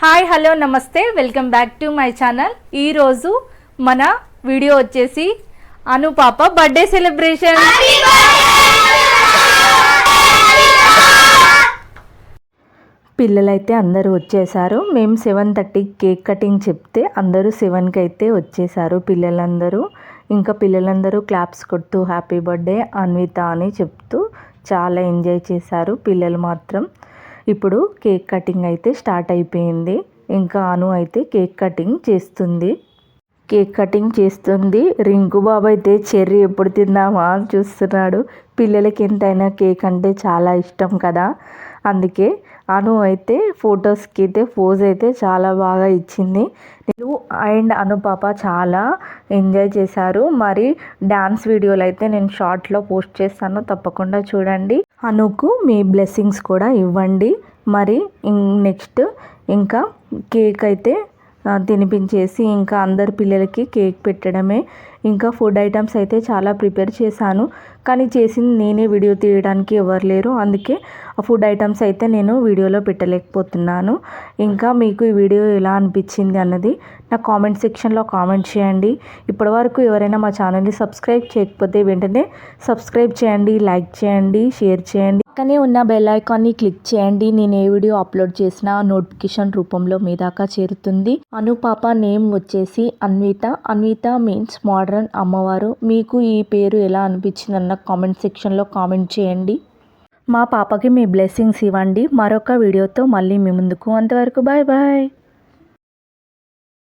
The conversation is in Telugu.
హాయ్ హలో నమస్తే, welcome back to my channel. ఈరోజు మన వీడియో వచ్చేసి అను పాప బర్త్డే సెలబ్రేషన్. పిల్లలైతే అందరూ వచ్చేసారు. మేము 7:30 కేక్ కటింగ్ చెప్తే అందరూ 7కి అయితే వచ్చేసారు పిల్లలందరూ. ఇంకా పిల్లలందరూ క్లాప్స్ కొడుతూ హ్యాపీ బర్త్డే అన్విత అని చెప్తూ చాలా ఎంజాయ్ చేశారు పిల్లలు మాత్రం. ఇప్పుడు కేక్ కటింగ్ అయితే స్టార్ట్ అయిపోయింది. ఇంకా అను అయితే కేక్ కటింగ్ చేస్తుంది. రింకు బాబు అయితే చెర్రీ ఎప్పుడు తిందామా అని చూస్తున్నాడు. పిల్లలకి ఎంతైనా కేక్ అంటే చాలా ఇష్టం కదా, అందుకే అను అయితే ఫొటోస్కి అయితే పోజ్ అయితే చాలా బాగా ఇచ్చింది. నేను అండ్ అను పాప చాలా ఎంజాయ్ చేశారు. మరి డ్యాన్స్ వీడియోలు అయితే నేను షార్ట్లో పోస్ట్ చేస్తాను, తప్పకుండా చూడండి. అనుకు మీ బ్లెస్సింగ్స్ కూడా ఇవ్వండి. మరి నెక్స్ట్ ఇంకా కేక్ అయితే తినిపించేసి ఇంకా అందరు పిల్లలకి కేక్ పెట్టడమే. ఇంకా ఫుడ్ ఐటమ్స్ అయితే చాలా ప్రిపేర్ చేశాను, కానీ చేసింది నేనే, వీడియో తీయడానికి ఎవరు లేరు, అందుకే ఆ ఫుడ్ ఐటమ్స్ అయితే నేను వీడియోలో పెట్టలేకపోతున్నాను. ఇంకా మీకు ఈ వీడియో ఎలా అనిపించింది అన్నది నా కామెంట్ సెక్షన్లో కామెంట్ చేయండి. ఇప్పటివరకు ఎవరైనా మా ఛానల్ని సబ్స్క్రైబ్ చేయకపోతే వెంటనే సబ్స్క్రైబ్ చేయండి, లైక్ చేయండి, షేర్ చేయండి. పక్కనే ఉన్న బెల్ ఐకాన్ని క్లిక్ చేయండి. నేను ఏ వీడియో అప్లోడ్ చేసినా నోటిఫికేషన్ రూపంలో మీ దాకా చేరుతుంది. అను పాప నేమ్ వచ్చేసి అన్విత. అన్విత మీన్స్ మోడర్న్ అమ్మవారు. మీకు ఈ పేరు ఎలా అనిపించింది అన్న కామెంట్ సెక్షన్లో కామెంట్ చేయండి. మా పాపకి మీ బ్లెస్సింగ్స్ ఇవ్వండి. మరొక వీడియోతో మళ్ళీ మీ ముందుకు. అంతవరకు బాయ్ బాయ్.